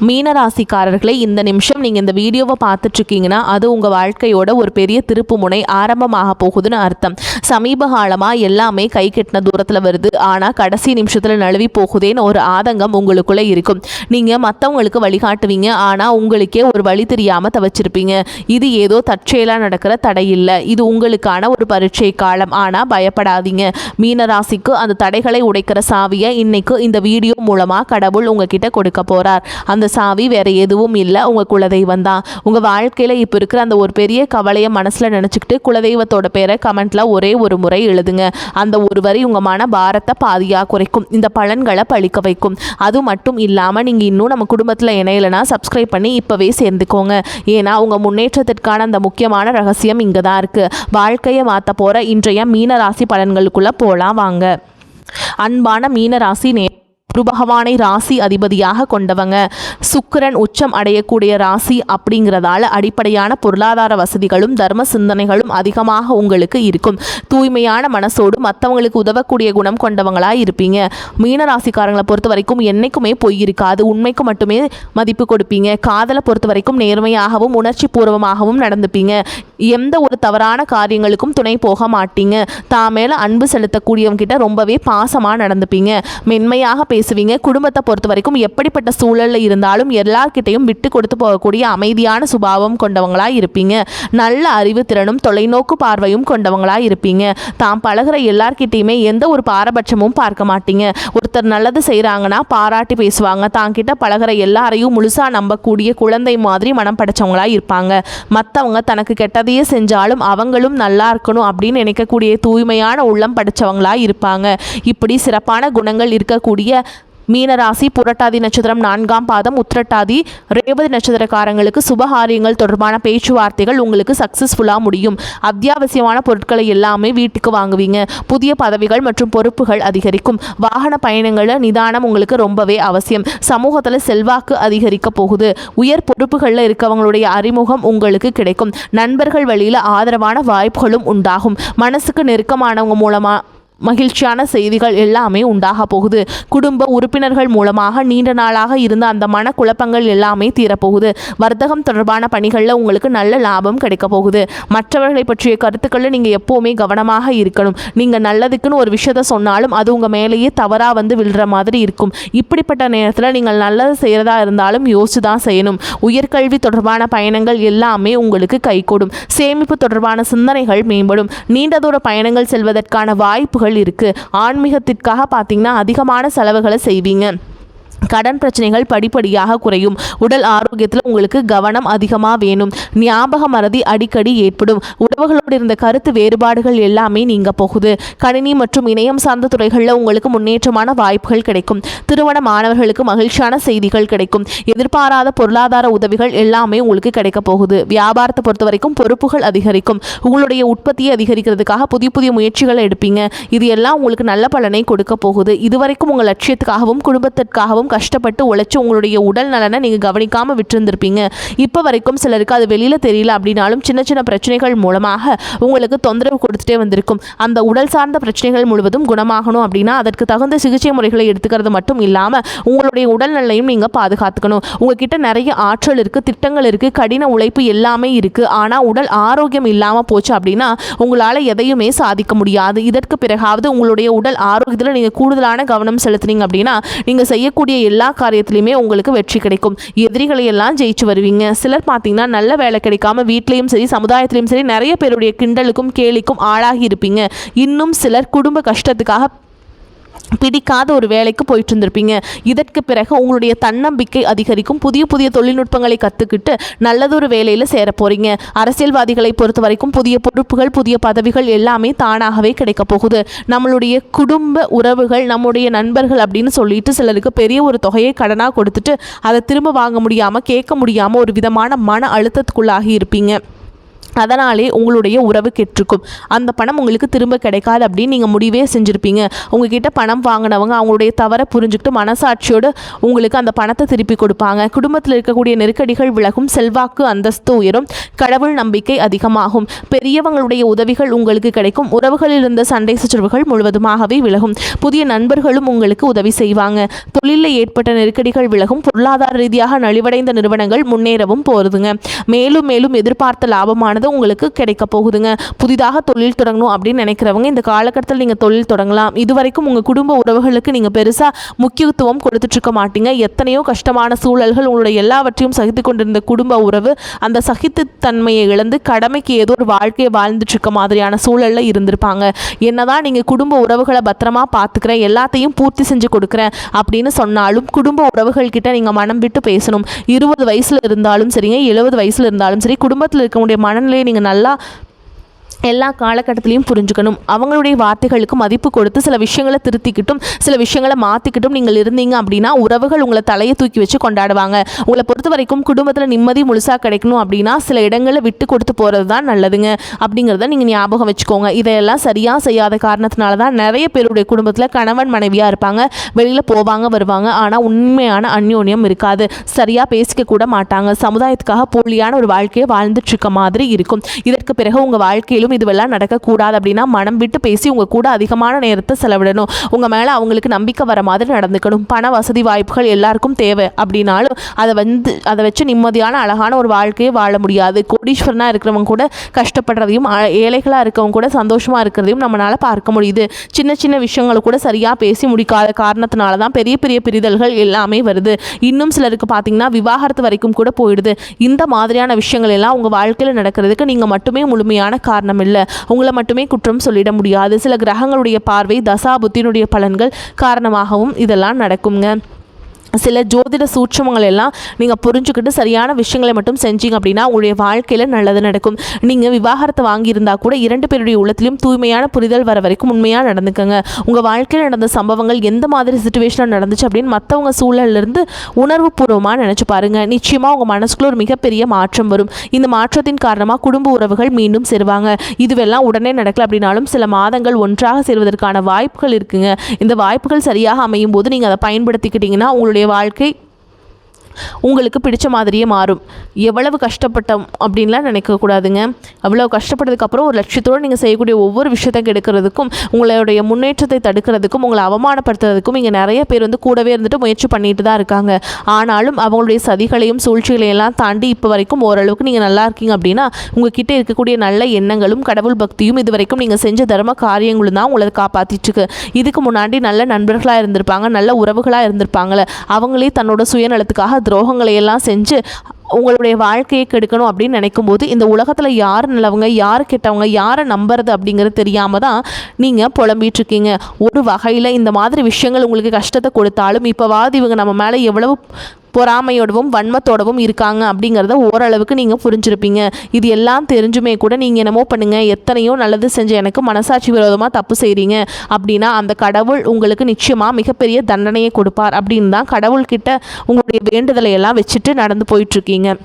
மீனராசிக்காரர்களை இந்த நிமிஷம் நீங்கள் இந்த வீடியோவை பார்த்துட்ருக்கீங்கன்னா அது உங்கள் வாழ்க்கையோட ஒரு பெரிய திருப்பு முனை ஆரம்பமாக போகுதுன்னு அர்த்தம். சமீப காலமாக எல்லாமே கை கெட்டின தூரத்தில் வருது, ஆனால் கடைசி நிமிஷத்தில் நழுவி போகுதேன்னு ஒரு ஆதங்கம் உங்களுக்குள்ளே இருக்கும். நீங்கள் மற்றவங்களுக்கு வழிகாட்டுவீங்க, ஆனால் உங்களுக்கே ஒரு வழி தெரியாமல் தவச்சிருப்பீங்க. இது ஏதோ தற்செயலாக நடக்கிற தடை இல்லை, இது உங்களுக்கான ஒரு பரீட்சை காலம். ஆனால் பயப்படாதீங்க, மீனராசிக்கு அந்த தடைகளை உடைக்கிற சாவியை இன்னைக்கு இந்த வீடியோ மூலமாக கடவுள் உங்ககிட்ட கொடுக்க போகிறார். அந்த சாவி வேற எதுவும் இல்லை, உங்க குலதெய்வம் தான். உங்க வாழ்க்கையில இப்ப இருக்கிற அந்த ஒரு பெரிய கவலையை மனசுல நினைச்சுக்கிட்டு குலதெய்வத்தோட பேரை கமெண்ட்ல ஒரே ஒரு முறை எழுதுங்க. அந்த ஒரு வரி உங்க மன பாரத்தை பாதியா குறைக்கும், இந்த பலன்களை பழிக்க வைக்கும். அது மட்டும் இல்லாம நீங்க இன்னும் நம்ம குடும்பத்துல இணையலைன்னா சப்ஸ்கிரைப் பண்ணி இப்பவே சேர்ந்துக்கோங்க. ஏன்னா உங்க முன்னேற்றத்திற்கான அந்த முக்கியமான ரகசியம் இங்க தான் இருக்கு. வாழ்க்கையை மாற்ற போற இன்றைய மீனராசி பலன்களுக்குள்ள போலாம் வாங்க. அன்பான மீனராசி குரு பகவானை ராசி அதிபதியாக கொண்டவங்க. சுக்கிரன் உச்சம் அடையக்கூடிய ராசி அப்படிங்கிறதால அடிப்படையான பொருளாதார வசதிகளும் தர்ம சிந்தனைகளும் அதிகமாக உங்களுக்கு இருக்கும். தூய்மையான மனசோடு மற்றவங்களுக்கு உதவக்கூடிய குணம் கொண்டவங்களாக இருப்பீங்க. மீனராசிக்காரங்களை பொறுத்த வரைக்கும் என்னைக்குமே பொய் இருக்காது, உண்மைக்கு மட்டுமே மதிப்பு கொடுப்பீங்க. காதலை பொறுத்த வரைக்கும் நேர்மையாகவும் உணர்ச்சி பூர்வமாகவும் நடந்துப்பீங்க. எந்த ஒரு தவறான காரியங்களுக்கும் துணை போக மாட்டீங்க. தான் மேல அன்பு செலுத்தக்கூடியவங்க கிட்ட ரொம்பவே பாசமாக நடந்துப்பீங்க. மென்மையாக பேசுவீங்க. குடும்பத்தை பொறுத்த வரைக்கும் எப்படிப்பட்ட சூழல்ல இருந்தாலும் எல்லார்கிட்டையும் விட்டு கொடுத்து போகக்கூடிய அமைதியான சுபாவம் கொண்டவங்களா இருப்பீங்க. நல்ல அறிவு திறனும் தொலைநோக்கு பார்வையும் கொண்டவங்களா இருப்பீங்க. தாம் பழகிற எல்லார்கிட்டையுமே எந்த ஒரு பாரபட்சமும் பார்க்க மாட்டீங்க. ஒருத்தர் நல்லது செய்கிறாங்கன்னா பாராட்டி பேசுவாங்க. தாங்கிட்ட பழகிற எல்லாரையும் முழுசா நம்பக்கூடிய குழந்தை மாதிரி மனம் படைச்சவங்களா இருப்பாங்க. மற்றவங்க தனக்கு கெட்டதையே செஞ்சாலும் அவங்களும் நல்லா இருக்கணும் அப்படின்னு நினைக்கக்கூடிய தூய்மையான உள்ளம் படைச்சவங்களா இருப்பாங்க. இப்படி சிறப்பான குணங்கள் இருக்கக்கூடிய மீனராசி புரட்டாதி நட்சத்திரம் 4ஆம் பாதம், உத்திரட்டாதி ரேவதி நட்சத்திரக்காரங்களுக்கு சுபகாரியங்கள் தொடர்பான பேச்சுவார்த்தைகள் உங்களுக்கு சக்சஸ்ஃபுல்லாக முடியும். அத்தியாவசியமான பொருட்களை எல்லாமே வீட்டுக்கு வாங்குவீங்க. புதிய பதவிகள் மற்றும் பொறுப்புகள் அதிகரிக்கும். வாகன பயணங்களில் நிதானம் உங்களுக்கு ரொம்பவே அவசியம். சமூகத்தில் செல்வாக்கு அதிகரிக்க போகுது. உயர் பொறுப்புகளில் இருக்கவங்களுடைய அறிமுகம் உங்களுக்கு கிடைக்கும். நண்பர்கள் வழியில் ஆதரவான வாய்ப்புகளும் உண்டாகும். மனசுக்கு நெருக்கமானவங்க மூலமாக மகிழ்ச்சியான செய்திகள் எல்லாமே உண்டாக போகுது. குடும்ப உறுப்பினர்கள் மூலமாக நீண்ட நாளாக இருந்த அந்த மனக்குழப்பங்கள் எல்லாமே தீரப்போகுது. வர்த்தகம் தொடர்பான பணிகளில் உங்களுக்கு நல்ல லாபம் கிடைக்க போகுது. மற்றவர்களை பற்றிய கருத்துக்களில் நீங்கள் எப்போவுமே கவனமாக இருக்கணும். நீங்கள் நல்லதுக்குன்னு ஒரு விஷயத்த சொன்னாலும் அது உங்கள் மேலேயே தவறாக வந்து விழுற மாதிரி இருக்கும். இப்படிப்பட்ட நேரத்தில் நீங்கள் நல்லது செய்கிறதா இருந்தாலும் யோசிச்சு தான் செய்யணும். உயர்கல்வி தொடர்பான பயணங்கள் எல்லாமே உங்களுக்கு கைகூடும். சேமிப்பு தொடர்பான சிந்தனைகள் மேம்படும். நீண்ட தூர பயணங்கள் செல்வதற்கான வாய்ப்புகள் இருக்கு. ஆன்மீகத்திற்காக பார்த்தீங்கன்னா அதிகமான செலவுகளை செய்வீங்க. கடன் பிரச்சனைகள் படிப்படியாக குறையும். உடல் ஆரோக்கியத்தில் உங்களுக்கு கவனம் அதிகமாக வேணும். ஞாபக மறதி அடிக்கடி ஏற்படும். உறவுகளோடு இருந்த கருத்து வேறுபாடுகள் எல்லாமே நீங்க போகுது. கணினி மற்றும் இணையம் சார்ந்த துறைகளில் உங்களுக்கு முன்னேற்றமான வாய்ப்புகள் கிடைக்கும். திருமண மாணவர்களுக்கு மகிழ்ச்சியான செய்திகள் கிடைக்கும். எதிர்பாராத பொருளாதார உதவிகள் எல்லாமே உங்களுக்கு கிடைக்க போகுது. வியாபாரத்தை பொறுத்த வரைக்கும் பொறுப்புகள் அதிகரிக்கும். உங்களுடைய உற்பத்தியை அதிகரிக்கிறதுக்காக புதிய புதிய முயற்சிகளை எடுப்பீங்க. இது எல்லாம் உங்களுக்கு நல்ல பலனை கொடுக்க போகுது. இதுவரைக்கும் உங்கள் லட்சியத்துக்காகவும் குடும்பத்திற்காகவும் கஷ்டப்பட்டு உழைச்சு உங்களுடைய உடல் நலனை நீங்கள் கவனிக்காமல் விட்டுருந்துருப்பீங்க. இப்போ வரைக்கும் சிலருக்கு அது வெளியில் தெரியல அப்படின்னாலும் சின்ன சின்ன பிரச்சனைகள் மூலமாக உங்களுக்கு தொந்தரவு கொடுத்துட்டே வந்திருக்கும். அந்த உடல் சார்ந்த பிரச்சனைகள் முழுவதும் குணமாகணும் அப்படின்னா அதற்கு தகுந்த சிகிச்சை முறைகளை எடுத்துக்கிறது மட்டும் இல்லாமல் உங்களுடைய உடல் நலையும் நீங்கள் பாதுகாத்துக்கணும். உங்ககிட்ட நிறைய ஆற்றல் இருக்குது, திட்டங்கள் இருக்குது, கடின உழைப்பு எல்லாமே இருக்குது. ஆனால் உடல் ஆரோக்கியம் இல்லாமல் போச்சு அப்படின்னா உங்களால் எதையுமே சாதிக்க முடியாது. இதற்கு பிறகாவது உங்களுடைய உடல் ஆரோக்கியத்தில் நீங்கள் கூடுதலான கவனம் செலுத்துனீங்க அப்படின்னா நீங்கள் செய்யக்கூடிய எல்லா காரியத்திலையுமே உங்களுக்கு வெற்றி கிடைக்கும். எதிரிகளை எல்லாம் ஜெயிச்சு வருவீங்க. சிலர் பார்த்தீங்கன்னா நல்ல வேலை கிடைக்காம வீட்லையும் சரி சமுதாயத்திலையும் சரி நிறைய பேருடைய கிண்டலுக்கும் கேலிக்கும் ஆளாகி இருப்பீங்க. இன்னும் சிலர் குடும்ப கஷ்டத்துக்காக பிடிக்காத ஒரு வேலைக்கு போயிட்டு இருந்திருப்பீங்க. இதற்கு பிறகு உங்களுடைய தன்னம்பிக்கை அதிகரிக்கும். புதிய புதிய தொழில்நுட்பங்களை கற்றுக்கிட்டு நல்லதொரு வேலையில் சேர போகிறீங்க. அரசியல்வாதிகளை பொறுத்த வரைக்கும் புதிய பொறுப்புகள் புதிய பதவிகள் எல்லாமே தானாகவே கிடைக்க போகுது. நம்மளுடைய குடும்ப உறவுகள் நம்முடைய நண்பர்கள் அப்படின்னு சொல்லிட்டு சிலருக்கு பெரிய ஒரு தொகையை கடனாக கொடுத்துட்டு அதை திரும்ப வாங்க முடியாமல் கேட்க முடியாமல் ஒரு விதமான மன அழுத்தத்துக்குள்ளாகி இருப்பீங்க. அதனாலே உங்களுடைய உறவு கெட்டிருக்கும். அந்த பணம் உங்களுக்கு திரும்ப கிடைக்காது அப்படின்னு நீங்கள் முடிவே செஞ்சுருப்பீங்க. உங்ககிட்ட பணம் வாங்கினவங்க அவங்களுடைய தவறை புரிஞ்சுக்கிட்டு மனசாட்சியோடு உங்களுக்கு அந்த பணத்தை திருப்பி கொடுப்பாங்க. குடும்பத்தில் இருக்கக்கூடிய நெருக்கடிகள் விலகும், செல்வாக்கு அந்தஸ்து உயரும், கடவுள் நம்பிக்கை அதிகமாகும், பெரியவங்களுடைய உதவிகள் உங்களுக்கு கிடைக்கும், உறவுகளில் இருந்த சண்டை சச்சரவுகள் முழுவதுமாகவே விலகும், புதிய நண்பர்களும் உங்களுக்கு உதவி செய்வாங்க, தொழிலில் ஏற்பட்ட நெருக்கடிகள் விலகும், பொருளாதார ரீதியாக நலிவடைந்த நிறுவனங்கள் முன்னேறவும் போகுதுங்க. மேலும் மேலும் எதிர்பார்த்த லாபமானது உங்களுக்கு கிடைக்க போகுதுங்க. புதிதாக தொழில் தொடங்கணும் அப்படின்னு நினைக்கிறவங்க இந்த காலகட்டத்தில் நீங்கள் தொழில் தொடங்கலாம். இதுவரைக்கும் உங்கள் குடும்ப உறவுகளுக்கு நீங்கள் பெருசாக முக்கியத்துவம் கொடுத்துட்டு இருக்க மாட்டீங்க. எத்தனையோ கஷ்டமான சூழல்கள் உங்களுடைய எல்லாவற்றையும் சகித்து கொண்டிருந்த குடும்ப உறவு அந்த சகித்து தன்மையை இழந்து கடமைக்கு ஏதோ ஒரு வாழ்க்கையை வாழ்ந்துட்டு இருக்க மாதிரியான சூழலில் இருந்திருப்பாங்க. என்னதான் நீங்கள் குடும்ப உறவுகளை பத்திரமா பார்த்துக்கிறேன், எல்லாத்தையும் பூர்த்தி செஞ்சு கொடுக்குறேன் அப்படின்னு சொன்னாலும் குடும்ப உறவுகள் கிட்ட நீங்கள் மனம் விட்டு பேசணும். 20 வயசுல இருந்தாலும் சரிங்க, 70 வயசுல இருந்தாலும் சரி, குடும்பத்தில் இருக்கக்கூடிய மனநிலை நீங்கள் நல்லா எல்லா காலகட்டத்திலையும் புரிஞ்சுக்கணும். அவங்களுடைய வார்த்தைகளுக்கு மதிப்பு கொடுத்து சில விஷயங்களை திருத்திக்கிட்டும் சில விஷயங்களை மாற்றிக்கிட்டும் நீங்கள் இருந்தீங்க அப்படின்னா உறவுகள் உங்களை தலையை தூக்கி வச்சு கொண்டாடுவாங்க. உங்களை பொறுத்த வரைக்கும் குடும்பத்தில் நிம்மதி முழுசாக கிடைக்கணும் அப்படின்னா சில இடங்களில் விட்டு கொடுத்து போகிறது தான் நல்லதுங்க அப்படிங்கிறத நீங்கள் ஞாபகம் வச்சுக்கோங்க. இதையெல்லாம் சரியாக செய்யாத காரணத்தினால தான் நிறைய பேருடைய குடும்பத்தில் கணவன் மனைவியாக இருப்பாங்க, வெளியில் போவாங்க வருவாங்க, ஆனால் உண்மையான அந்யோன்யம் இருக்காது, சரியாக பேசிக்க கூட மாட்டாங்க, சமுதாயத்துக்காக போலியான ஒரு வாழ்க்கையை வாழ்ந்துட்டு இருக்க மாதிரி இருக்கும். இதற்கு பிறகு உங்கள் வாழ்க்கையிலும் இதுவெல்லாம் நடக்கக்கூடாது அப்படின்னா மனம் விட்டு பேசி உங்கள் கூட அதிகமான நேரத்தை செலவிடணும். உங்கள் மேலே அவங்களுக்கு நம்பிக்கை வர மாதிரி நடந்துக்கணும். பண வசதி வாய்ப்புகள் எல்லாருக்கும் தேவை அப்படின்னாலும் அதை வச்சு நிம்மதியான அழகான ஒரு வாழ்க்கையை வாழ முடியாது. கோடீஸ்வரனாக இருக்கிறவங்க கூட கஷ்டப்படுறதையும் ஏழைகளாக இருக்கவங்க கூட சந்தோஷமாக இருக்கிறதையும் நம்மளால் பார்க்க முடியுது. சின்ன சின்ன விஷயங்களை கூட சரியாக பேசி முடிக்காத காரணத்தினால தான் பெரிய பெரிய பிரிதல்கள் எல்லாமே வருது. இன்னும் சிலருக்கு பார்த்தீங்கன்னா விவாகரத்து வரைக்கும் கூட போயிடுது. இந்த மாதிரியான விஷயங்கள் எல்லாம் உங்கள் வாழ்க்கையில் நடக்கிறதுக்கு நீங்கள் மட்டுமே முழுமையான காரணம் இல்லை. உங்களை மட்டுமே குற்றம் சொல்லிட முடியாது. சில கிரகங்களுடைய பார்வை, தசா புத்தியினுடைய பலன்கள் காரணமாகவும் இதெல்லாம் நடக்குங்க. சில ஜோதிட சூட்சமங்கள் எல்லாம் நீங்கள் புரிஞ்சுக்கிட்டு சரியான விஷயங்களை மட்டும் செஞ்சீங்க அப்படின்னா உங்களுடைய வாழ்க்கையில் நல்லது நடக்கும். நீங்கள் விவாகரத்தை வாங்கியிருந்தால் கூட 2 பேருடைய உள்ளத்திலும் தூய்மையான புரிதல் வர வரைக்கும் உண்மையாக நடந்துக்கங்க. உங்கள் வாழ்க்கையில் நடந்த சம்பவங்கள் எந்த மாதிரி சுச்சுவேஷனில் நடந்துச்சு அப்படின்னு மற்றவங்க சூழலிருந்து உணர்வு பூர்வமாக நினச்சி பாருங்கள். நிச்சயமாக உங்கள் மனசுக்குள்ள ஒரு மிகப்பெரிய மாற்றம் வரும். இந்த மாற்றத்தின் காரணமாக குடும்ப உறவுகள் மீண்டும் சேருவாங்க. இதுவெல்லாம் உடனே நடக்கல அப்படின்னாலும் சில மாதங்கள் ஒன்றாக சேர்வதற்கான வாய்ப்புகள் இருக்குங்க. இந்த வாய்ப்புகள் சரியாக அமையும் போது நீங்கள் அதை பயன்படுத்திக்கிட்டீங்கன்னா உங்களுடைய வாழ்க்கை உங்களுக்கு பிடிச்ச மாதிரியே மாறும். எவ்வளவு கஷ்டப்பட்டோம் அப்படின்லாம் நினைக்கக்கூடாதுங்க. அவ்வளோ கஷ்டப்பட்டதுக்கப்புறம் ஒரு லட்சியத்தோடு நீங்கள் செய்யக்கூடிய ஒவ்வொரு விஷயத்தை கெடுக்கிறதுக்கும் உங்களுடைய முன்னேற்றத்தை தடுக்கிறதுக்கும் உங்களை அவமானப்படுத்துறதுக்கும் இங்கே நிறைய பேர் கூடவே இருந்துட்டு முயற்சி பண்ணிட்டு தான் இருக்காங்க. ஆனாலும் அவங்களுடைய சதிகளையும் சூழ்ச்சிகளையும் எல்லாம் தாண்டி இப்போ வரைக்கும் ஓரளவுக்கு நீங்கள் நல்லா இருக்கீங்க அப்படின்னா உங்ககிட்ட இருக்கக்கூடிய நல்ல எண்ணங்களும் கடவுள் பக்தியும் இது வரைக்கும் நீங்கள் செஞ்ச தர்ம காரியங்களும் தான் உங்களை காப்பாற்றிட்டுருக்கு. இதுக்கு முன்னாடி நல்ல நண்பர்களாக இருந்திருப்பாங்க, நல்ல உறவுகளாக இருந்திருப்பாங்களே, அவங்களே தன்னோட சுயநலத்துக்காக துரோகங்களை எல்லாம் செஞ்சு உங்களுடைய வாழ்க்கையை கெடுக்கணும் அப்படின்னு நினைக்கும் போது இந்த உலகத்தில் யார் நல்லவங்க யார் கெட்டவங்க யாரை நம்புறது அப்படிங்கிறது தெரியாமல் தான் நீங்கள் புலம்பிட்டு இருக்கீங்க. ஒரு வகையில் இந்த மாதிரி விஷயங்கள் உங்களுக்கு கஷ்டத்தை கொடுத்தாலும் இப்போவாது இவங்க நம்ம மேலே எவ்வளவு பொறாமையோடவும் வன்மத்தோடவும் இருக்காங்க அப்படிங்கிறத ஓரளவுக்கு நீங்கள் புரிஞ்சிருப்பீங்க. இது எல்லாம் தெரிஞ்சுமே கூட நீங்கள் என்னமோ பண்ணுங்கள், எத்தனையோ நல்லது செஞ்ச எனக்கு மனசாட்சி விரோதமாக தப்பு செய்கிறீங்க அப்படின்னா அந்த கடவுள் உங்களுக்கு நிச்சயமாக மிகப்பெரிய தண்டனையை கொடுப்பார் அப்படின்னு தான் கடவுள்கிட்ட உங்களுடைய வேண்டுதலை எல்லாம் வச்சுட்டு நடந்து போயிட்டுருக்கீங்க.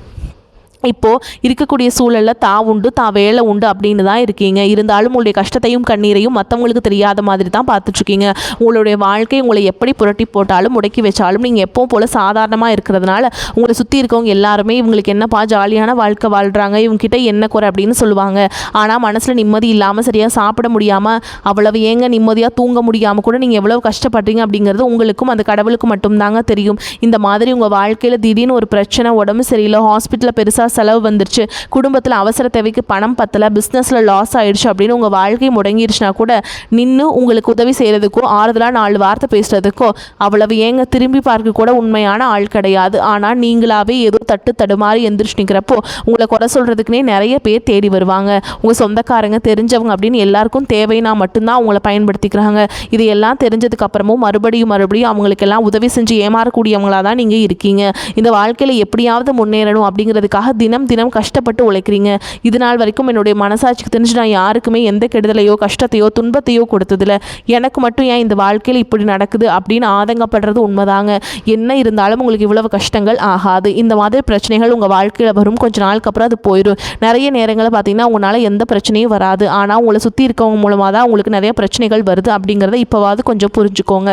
இப்போது இருக்கக்கூடிய சூழலில் தான் உண்டு தான் வேலை உண்டு அப்படின்னு தான் இருக்கீங்க. இருந்தாலும் உங்களுடைய கஷ்டத்தையும் கண்ணீரையும் மற்றவங்களுக்கு தெரியாத மாதிரி தான் பார்த்துட்ருக்கீங்க. உங்களுடைய வாழ்க்கை உங்களை எப்படி புரட்டி போட்டாலும் முடக்கி வச்சாலும் நீங்கள் எப்பவும் போல் சாதாரணமாக இருக்கிறதுனால உங்களை சுற்றி இருக்கவங்க எல்லாருமே இவங்களுக்கு என்னப்பா ஜாலியான வாழ்க்கை வாழ்கிறாங்க, இவங்ககிட்ட என்ன குறை அப்படின்னு சொல்லுவாங்க. ஆனால் மனசில் நிம்மதி இல்லாமல் சரியாக சாப்பிட முடியாமல் அவ்வளவு ஏங்க நிம்மதியாக தூங்க முடியாமல் கூட நீங்கள் எவ்வளோ கஷ்டப்படுறீங்க அப்படிங்கிறது உங்களுக்கும் அந்த கடவுளுக்கு மட்டும்தாங்க தெரியும். இந்த மாதிரி உங்கள் வாழ்க்கையில் திடீர்னு ஒரு பிரச்சனை, உடம்பு சரியில்லை, ஹாஸ்பிட்டலில் பெருசாக செலவு வந்துருச்சு, குடும்பத்தில் அவசர தேவைக்கு பணம் பத்தலை, பிஸ்னஸில் லாஸ் ஆயிடுச்சு அப்படின்னு உங்கள் வாழ்க்கை முடங்கிடுச்சுனா கூட நின்று உங்களுக்கு உதவி செய்கிறதுக்கோ ஆறுதலாக 4 வார்த்தை பேசுகிறதுக்கோ அவ்வளவு ஏங்க திரும்பி பார்க்க கூட உண்மையான ஆள் கிடையாது. ஆனால் நீங்களாவே ஏதோ தடுமாறி எந்திரிச்சு நிற்கிறப்போ உங்களை குறை சொல்கிறதுக்குனே நிறைய பேர் தேடி வருவாங்க. உங்கள் சொந்தக்காரங்க தெரிஞ்சவங்க அப்படின்னு எல்லாருக்கும் தேவைன்னா மட்டும்தான் அவங்கள பயன்படுத்திக்கிறாங்க. இதையெல்லாம் தெரிஞ்சதுக்கு அப்புறமும் மறுபடியும் அவங்களுக்கெல்லாம் உதவி செஞ்சு ஏமாறக்கூடியவங்களாக தான் நீங்கள் இருக்கீங்க. இந்த வாழ்க்கையில் எப்படியாவது முன்னேறணும் அப்படிங்கிறதுக்காக தினம் தினம் கஷ்டப்பட்டு உழைக்கிறீங்க. இது நாள் வரைக்கும் என்னுடைய மனசாட்சிக்கு தெரிஞ்சு நான் யாருக்குமே எந்த கெடுதலையோ கஷ்டத்தையோ துன்பத்தையோ கொடுத்ததில்ல, எனக்கு மட்டும் ஏன் இந்த வாழ்க்கையில் இப்படி நடக்குது அப்படின்னு ஆதங்கப்படுறது உண்மைதாங்க. என்ன இருந்தாலும் உங்களுக்கு இவ்வளவு கஷ்டங்கள் ஆகாது. இந்த மாதிரி பிரச்சனைகள் உங்கள் வாழ்க்கையில் வரும், கொஞ்ச நாளுக்கு அப்புறம் அது போயிடும். நிறைய நேரங்களில் பார்த்தீங்கன்னா உங்களால் எந்த பிரச்சனையும் வராது, ஆனால் உங்களை சுற்றி இருக்கவங்க மூலமாக தான் உங்களுக்கு நிறைய பிரச்சனைகள் வருது அப்படிங்கிறத இப்போவாது கொஞ்சம் புரிஞ்சுக்கோங்க.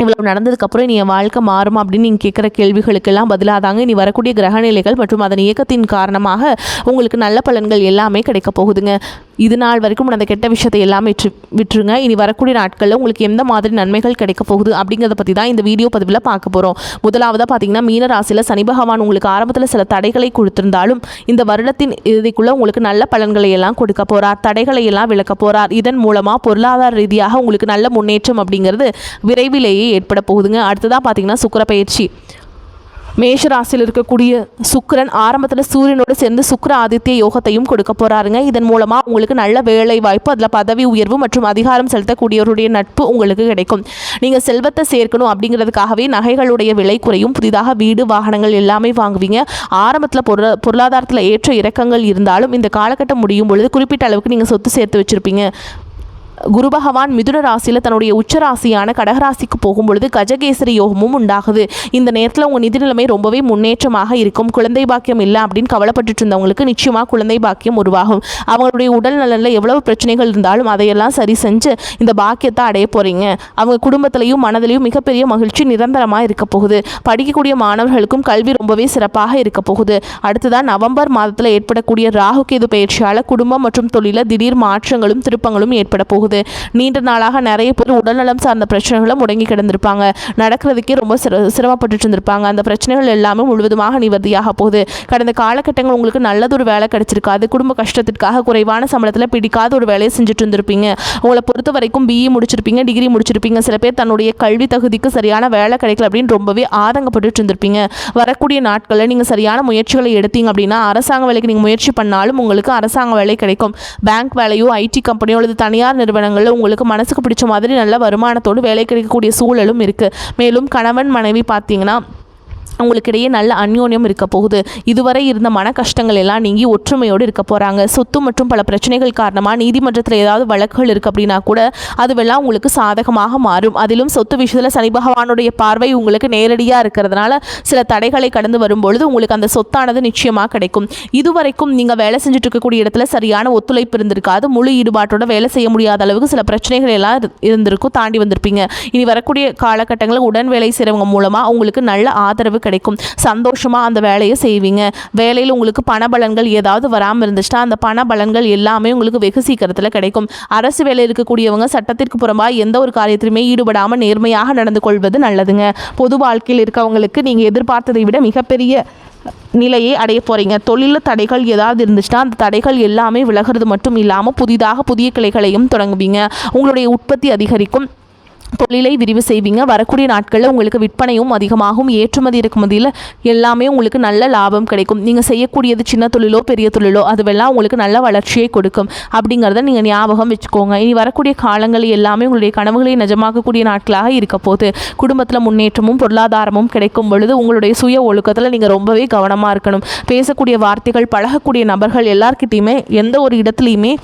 இவ்வளோ நடந்ததுக்கப்புறம் நீ என் வாழ்க்கை மாறுமா அப்படின்னு நீங்கள் கேட்குற கேள்விகளுக்கெல்லாம் பதிலாக தாங்க இனி வரக்கூடிய கிரகநிலைகள் மற்றும் அதன் இயக்கத்தின் காரணமாக உங்களுக்கு நல்ல பலன்கள் எல்லாமே கிடைக்க போகுதுங்க. இது நாள் வரைக்கும் அந்த கெட்ட விஷயத்தை எல்லாமே விட்டுருங்க. இனி வரக்கூடிய நாட்களில் உங்களுக்கு எந்த மாதிரி நன்மைகள் கிடைக்க போகுது அப்படிங்கிறத பற்றி தான் இந்த வீடியோ பதிவில் பார்க்க போகிறோம். முதலாவதாக பார்த்தீங்கன்னா மீன ராசியில் சனி பகவான் உங்களுக்கு ஆரம்பத்தில் சில தடைகளை கொடுத்திருந்தாலும் இந்த வருடத்தின் இறுதிக்குள்ளே உங்களுக்கு நல்ல பலன்களை எல்லாம் கொடுக்க போகிறார், தடைகளை எல்லாம் விளக்க போகிறார். இதன் மூலமாக பொருளாதார ரீதியாக உங்களுக்கு நல்ல முன்னேற்றம் அப்படிங்கிறது விரைவிலேயே ஏற்பட போகுதுங்க. அடுத்ததாக பார்த்தீங்கன்னா சுக்கிர பயிற்சி. மேஷ ராசியில் இருக்கக்கூடிய சுக்கிரன் ஆரம்பத்தில் சூரியனோடு சேர்ந்து சுக்கிர ஆதித்ய யோகத்தையும் கொடுக்க போகிறாருங்க. இதன் மூலமாக உங்களுக்கு நல்ல வேலை வாய்ப்பு, அதில் பதவி உயர்வு மற்றும் அதிகாரம் செலுத்தக்கூடியவருடைய நட்பு உங்களுக்கு கிடைக்கும். நீங்கள் செல்வத்தை சேர்க்கணும் அப்படிங்கிறதுக்காகவே நகைகளுடைய விலை குறையும், புதிதாக வீடு வாகனங்கள் எல்லாமே வாங்குவீங்க. ஆரம்பத்தில் பொருளாதாரத்தில் ஏற்ற இறக்கங்கள் இருந்தாலும் இந்த காலகட்டம் முடியும் பொழுது குறிப்பிட்ட அளவுக்கு நீங்கள் சொத்து சேர்த்து வச்சுருப்பீங்க. குரு பகவான் மிதுன ராசியில் தன்னுடைய உச்சராசியான கடகராசிக்கு போகும்பொழுது கஜகேசரி யோகமும் உண்டாகுது. இந்த நேரத்தில் உங்கள் நிதி நிலைமை ரொம்பவே முன்னேற்றமாக இருக்கும். குழந்தை பாக்கியம் இல்லை அப்படின்னு கவலைப்பட்டு இருந்தவங்களுக்கு நிச்சயமாக குழந்தை பாக்கியம் உருவாகும். அவங்களுடைய உடல் நலனில் எவ்வளவு பிரச்சனைகள் இருந்தாலும் அதையெல்லாம் சரி செஞ்சு இந்த பாக்கியத்தை அடைய போகிறீங்க. அவங்க குடும்பத்திலையும் மனதிலையும் மிகப்பெரிய மகிழ்ச்சி நிரந்தரமாக இருக்க போகுது. படிக்கக்கூடிய மாணவர்களுக்கும் கல்வி ரொம்பவே சிறப்பாக இருக்க போகுது. அடுத்ததான் நவம்பர் மாதத்தில் ஏற்படக்கூடிய ராகு கேது பயிற்சியால் குடும்பம் மற்றும் தொழில திடீர் மாற்றங்களும் திருப்பங்களும் ஏற்பட போகுது. நீண்ட நாளாக நிறைய பேர் உடல்நலம் சார்ந்த பிரச்சனைகளை முடங்கி கிடந்திருப்பாங்க, நடக்கிறதுக்கே ரொம்ப சிரமப்பட்டு இருந்திருப்பாங்க. அந்த பிரச்சனைகள் எல்லாமே முழுவதுமாக நிவர்த்தியாக போகுது. கடந்த காலகட்டங்கள் உங்களுக்கு நல்லதொரு வேலை கிடைச்சிருக்காது. குடும்ப கஷ்டத்திற்காக குறைவான சம்பளத்தில் பிடிக்காத ஒரு வேலையை செஞ்சுட்டு இருந்திருப்பீங்க. உங்களை பொறுத்த வரைக்கும் பிஇ முடிச்சிருப்பீங்க, டிகிரி முடிச்சிருப்பீங்க. சில பேர் தன்னுடைய கல்வி தகுதிக்கு சரியான வேலை கிடைக்கல அப்படின்னு ரொம்பவே ஆதங்கப்பட்டு இருந்திருப்பீங்க. வரக்கூடிய நாட்களில் நீங்கள் சரியான முயற்சிகளை எடுத்தீங்க அப்படின்னா அரசாங்க வேலைக்கு நீங்கள் முயற்சி பண்ணாலும் உங்களுக்கு அரசாங்க வேலை கிடைக்கும். பேங்க் வேலையோ ஐடி கம்பெனியோ அல்லது தனியார் நிறுவனங்களில் உங்களுக்கு மனசுக்கு பிடிச்ச மாதிரி நல்ல வருமானத்தோடு வேலை கிடைக்கக்கூடிய சூழலும் இருக்குது. மேலும் கணவன் மனைவி பார்த்தீங்கன்னா உங்களுக்கு இடையே நல்ல அந்யோன்யம் இருக்க போகுது. இதுவரை இருந்த மன கஷ்டங்கள் எல்லாம் நீங்கி ஒற்றுமையோடு இருக்க போகிறாங்க. சொத்து மற்றும் பல பிரச்சனைகள் காரணமாக நீதிமன்றத்தில் ஏதாவது வழக்குகள் இருக்குது அப்படின்னா கூட அதுவெல்லாம் உங்களுக்கு சாதகமாக மாறும். அதிலும் சொத்து விஷயத்தில் சனி பகவானுடைய பார்வை உங்களுக்கு நேரடியாக இருக்கிறதுனால சில தடைகளை கடந்து வரும்பொழுது உங்களுக்கு அந்த சொத்தானது நிச்சயமாக கிடைக்கும். இதுவரைக்கும் நீங்கள் வேலை செஞ்சுட்டு இருக்கக்கூடிய இடத்துல சரியான ஒத்துழைப்பு இருந்திருக்காது. முழு ஈடுபாட்டோட வேலை செய்ய முடியாத அளவுக்கு சில பிரச்சனைகள் எல்லாம் இருந்திருக்கும், தாண்டி வந்திருப்பீங்க. இனி வரக்கூடிய காலகட்டங்களில் உடன் வேலை செய்கிறவங்க மூலமாக உங்களுக்கு நல்ல ஆதரவு கிடைக்கும். சந்தோஷமா அந்த வேலையை செய்வீங்க. வேலையில் உங்களுக்கு பணபலன்கள் ஏதாவது வராமல் இருந்துச்சுன்னா அந்த பணபலன்கள் எல்லாமே உங்களுக்கு வெகு சீக்கிரத்தில் கிடைக்கும். அரசு வேலை இருக்கக்கூடியவங்க சட்டத்திற்கு புறம்பாக எந்த ஒரு காரியத்திலுமே ஈடுபடாமல் நேர்மையாக நடந்து கொள்வது நல்லதுங்க. பொது வாழ்க்கையில் இருக்கவங்களுக்கு நீங்கள் எதிர்பார்த்ததை விட மிகப்பெரிய நிலையை அடைய போகிறீங்க. தொழில் தடைகள் ஏதாவது இருந்துச்சுன்னா அந்த தடைகள் எல்லாமே விலகிறது மட்டும் இல்லாமல் புதிதாக புதிய கிளைகளையும் தொடங்குவீங்க. உங்களுடைய உற்பத்தி அதிகரிக்கும், தொழிலை விரிவு செய்வீங்க. வரக்கூடிய நாட்களில் உங்களுக்கு விற்பனையும் அதிகமாகும். ஏற்றுமதி இறக்குமதியில் எல்லாமே உங்களுக்கு நல்ல லாபம் கிடைக்கும். நீங்கள் செய்யக்கூடியது சின்ன தொழிலோ பெரிய தொழிலோ அதுவெல்லாம் உங்களுக்கு நல்ல வளர்ச்சியை கொடுக்கும் அப்படிங்கிறத நீங்கள் ஞாபகம் வச்சுக்கோங்க. இனி வரக்கூடிய காலங்கள் எல்லாமே உங்களுடைய கனவுகளை நிஜமாக்கக்கூடிய நாட்களாக இருக்க போது. குடும்பத்தில் முன்னேற்றமும் பொருளாதாரமும் கிடைக்கும் பொழுது உங்களுடைய சுய ஒழுக்கத்தில் நீங்கள் ரொம்பவே கவனமாக இருக்கணும். பேசக்கூடிய வார்த்தைகள், பழகக்கூடிய நபர்கள் எல்லார்கிட்டையுமே எந்த ஒரு இடத்துலையுமே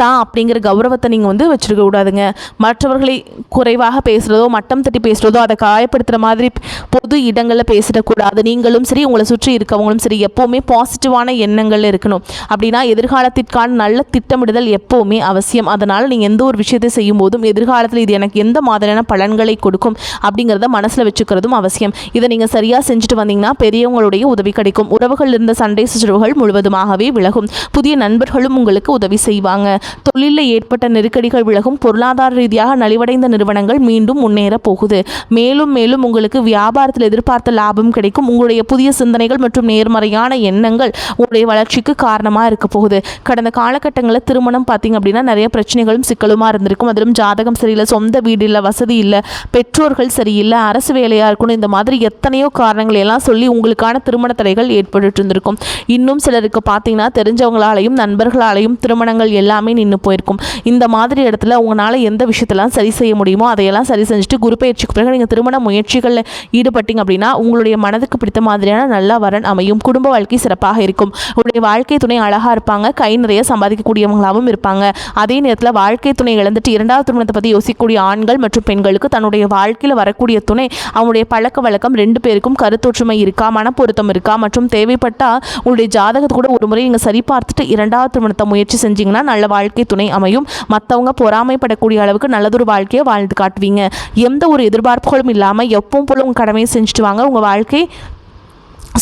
தான் அப்படிங்கிற கௌரவத்தை நீங்கள் வச்சுருக்க கூடாதுங்க. மற்றவர்களை குறைவாக பேசுகிறதோ மட்டம் தட்டி பேசுகிறதோ அதை காயப்படுத்துகிற மாதிரி பொது இடங்களில் பேசிடக்கூடாது. நீங்களும் சரி உங்களை சுற்றி இருக்கவங்களும் சரி எப்போவுமே பாசிட்டிவான எண்ணங்கள் இருக்கணும். அப்படின்னா எதிர்காலத்திற்கான நல்ல திட்டமிடுதல் எப்போவுமே அவசியம். அதனால் நீங்கள் எந்த ஒரு விஷயத்தை செய்யும் போதும் எதிர்காலத்தில் இது எனக்கு எந்த மாதிரியான பலன்களை கொடுக்கும் அப்படிங்கிறத மனசில் வச்சுக்கிறதும் அவசியம். இதை நீங்கள் சரியாக செஞ்சுட்டு வந்தீங்கன்னா பெரியவங்களுடைய உதவி கிடைக்கும். உறவுகள் இருந்த சண்டை சச்சரவுகள் முழுவதுமாகவே விலகும். புதிய நண்பர்களும் உங்களுக்கு உதவி செய்வாங்க. தொழிலில் ஏற்பட்ட நெருக்கடிகள் விலகும். பொருளாதார ரீதியாக நலிவடைந்த நிறுவனங்கள் மீண்டும் முன்னேற போகுது. மேலும் மேலும் உங்களுக்கு வியாபாரத்தில் எதிர்பார்த்த லாபம் கிடைக்கும். உங்களுடைய புதிய சிந்தனைகள் மற்றும் நேர்மறையான எண்ணங்கள் உங்களுடைய வளர்ச்சிக்கு காரணமாக இருக்க போகுது. கடந்த காலகட்டங்களில் திருமணம் பார்த்தீங்க அப்படின்னா நிறைய பிரச்சனைகளும் சிக்கலுமாக இருந்திருக்கும். அதிலும் ஜாதகம் சரியில்லை, சொந்த வீடு இல்லை, வசதி இல்லை, பெற்றோர்கள் சரியில்லை, அரசு வேலையாக இருக்கணும், இந்த மாதிரி எத்தனையோ காரணங்களை எல்லாம் சொல்லி உங்களுக்கான திருமண தடைகள் ஏற்பட்டு இருந்திருக்கும். இன்னும் சிலருக்கு பார்த்தீங்கன்னா தெரிஞ்சவங்களாலையும் நண்பர்களாலையும் திருமணங்கள் எல்லாமே எல்லாமே நின்று போயிருக்கும். இந்த மாதிரி இடத்துல உங்களால் எந்த விஷயத்தெல்லாம் சரி செய்ய முடியுமோ அதையெல்லாம் சரி செஞ்சுட்டு குரு பயிற்சிக்கு பிறகு நீங்கள் திருமண முயற்சிகளில் ஈடுபட்டீங்க அப்படின்னா உங்களுடைய மனதுக்கு பிடித்த மாதிரியான நல்ல வரன் அமையும். குடும்ப வாழ்க்கை சிறப்பாக இருக்கும். உங்களுடைய வாழ்க்கை துணை அழகாக இருப்பாங்க. கை நிறைய சம்பாதிக்கக்கூடியவங்களாகவும் இருப்பாங்க. அதே நேரத்தில் வாழ்க்கை துணை இழந்துட்டு இரண்டாவது திருமணத்தை பற்றி யோசிக்கக்கூடிய ஆண்கள் மற்றும் பெண்களுக்கு தன்னுடைய வாழ்க்கையில் வரக்கூடிய துணை அவங்களுடைய பழக்க வழக்கம் 2 பேருக்கும் கருத்தொற்றுமை இருக்கா, மனப்பொருத்தம் இருக்கா மற்றும் தேவைப்பட்டால் உங்களுடைய ஜாதகத்தை கூட ஒரு முறை நீங்கள் சரி பார்த்துட்டு இரண்டாவது திருமணத்தை முயற்சி செஞ்சீங்கன்னா நல்ல வாழ்க்கை துணை அமையும். மற்றவங்க பொறாமைப்படக்கூடிய அளவுக்கு நல்லதொரு வாழ்க்கையை வாழ்ந்து காட்டுவீங்க. எந்த ஒரு எதிர்பார்ப்புகளும் இல்லாமல் எப்பவும் போல உங்கள் கடமையை செஞ்சுட்டு வாங்க. உங்கள் வாழ்க்கை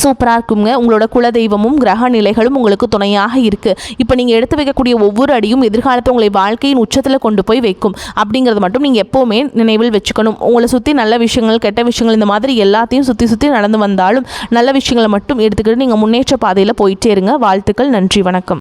சூப்பராக இருக்குங்க. உங்களோட குலதெய்வமும் கிரக நிலைகளும் உங்களுக்கு துணையாக இருக்குது. இப்போ நீங்கள் எடுத்து வைக்கக்கூடிய ஒவ்வொரு அடியும் எதிர்காலத்தை உங்களை வாழ்க்கையின் உச்சத்தில் கொண்டு போய் வைக்கும் அப்படிங்கிறது மட்டும் நீங்கள் எப்போவுமே நினைவில் வச்சுக்கணும். உங்களை சுற்றி நல்ல விஷயங்கள் கெட்ட விஷயங்கள் இந்த மாதிரி எல்லாத்தையும் சுற்றி நடந்து வந்தாலும் நல்ல விஷயங்களை மட்டும் எடுத்துக்கிட்டு நீங்கள் முன்னேற்ற பாதையில் போயிட்டே இருங்க. வாழ்த்துக்கள். நன்றி. வணக்கம்.